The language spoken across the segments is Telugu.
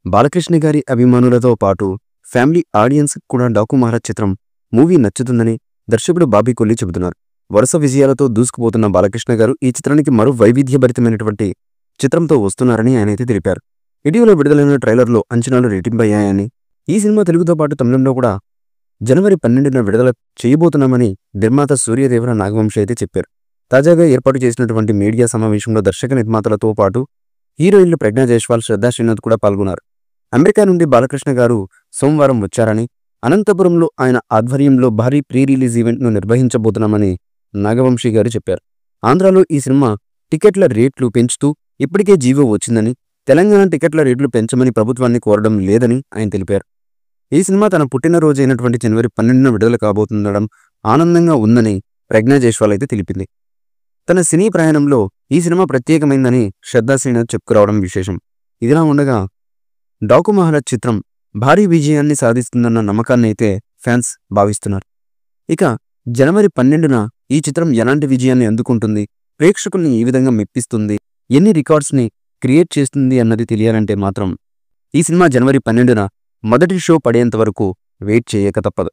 బాలకృష్ణ గారి అభిమానులతో పాటు ఫ్యామిలీ ఆడియన్స్ కూడా డాకు మహారాజ్ చిత్రం మూవీ నచ్చుతుందని దర్శకుడు బాబీ కొల్లి చెబుతున్నారు. వరుస విజయాలతో దూసుకుపోతున్న బాలకృష్ణ గారు ఈ చిత్రానికి మరో వైవిధ్యభరితమైనటువంటి చిత్రంతో వస్తున్నారని ఆయనైతే తెలిపారు. ఇటీవల విడుదలైన ట్రైలర్లో అంచనాలు రెట్టింపయ్యాయని, ఈ సినిమా తెలుగుతో పాటు తమిళంలో కూడా జనవరి 12న విడుదల చేయబోతున్నామని నిర్మాత సూర్యదేవర నాగవంశి అయితే చెప్పారు. తాజాగా ఏర్పాటు చేసినటువంటి మీడియా సమావేశంలో దర్శక నిర్మాతలతో పాటు హీరోయిన్లు ప్రజ్ఞా జైస్వాల్, శ్రద్ధా శ్రీనాథ్ కూడా పాల్గొన్నారు. అమెరికా నుండి బాలకృష్ణ గారు సోమవారం వచ్చారని, అనంతపురంలో ఆయన ఆధ్వర్యంలో భారీ ప్రీ రిలీజ్ ఈవెంట్ను నిర్వహించబోతున్నామని నాగవంశి గారు చెప్పారు. ఆంధ్రాలో ఈ సినిమా టికెట్ల రేట్లు పెంచుతూ ఇప్పటికే జీవో వచ్చిందని, తెలంగాణ టికెట్ల రేట్లు పెంచమని ప్రభుత్వాన్ని కోరడం లేదని ఆయన తెలిపారు. ఈ సినిమా తన పుట్టినరోజు అయినటువంటి జనవరి 12న విడుదల కాబోతుండడం ఆనందంగా ఉందని ప్రజ్ఞా జైస్వాల్ అయితే తెలిపింది. తన సినీ ప్రయాణంలో ఈ సినిమా ప్రత్యేకమైందని శ్రద్ధా శ్రీనాథ్ చెప్పుకురావడం విశేషం. ఇదిలా ఉండగా డాకు మహారాజ్ చిత్రం భారీ విజయాన్ని సాధిస్తుందన్న నమ్మకాన్ని అయితే ఫ్యాన్స్ భావిస్తున్నారు. ఇక జనవరి 12న ఈ చిత్రం ఎలాంటి విజయాన్ని అందుకుంటుంది, ప్రేక్షకుల్ని ఏ విధంగా మెప్పిస్తుంది, ఎన్ని రికార్డ్స్ని క్రియేట్ చేస్తుంది అన్నది తెలియాలంటే మాత్రం ఈ సినిమా జనవరి 12న మొదటి షో పడేంత వరకు వెయిట్ చేయక తప్పదు.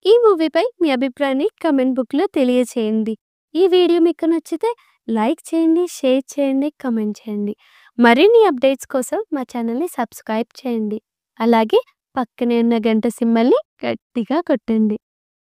ఈ మూవీపై మీ అభిప్రాయాన్ని కమెంట్ బుక్లో తెలియచేయండి. ఈ వీడియో మీకు నచ్చితే లైక్ చేయండి, షేర్ చేయండి, కమెంట్ చేయండి. మరిన్ని అప్డేట్స్ కోసం మా ఛానల్ని సబ్స్క్రైబ్ చేయండి. అలాగే పక్కనే ఉన్న గంట సింబల్ని గట్టిగా కొట్టండి.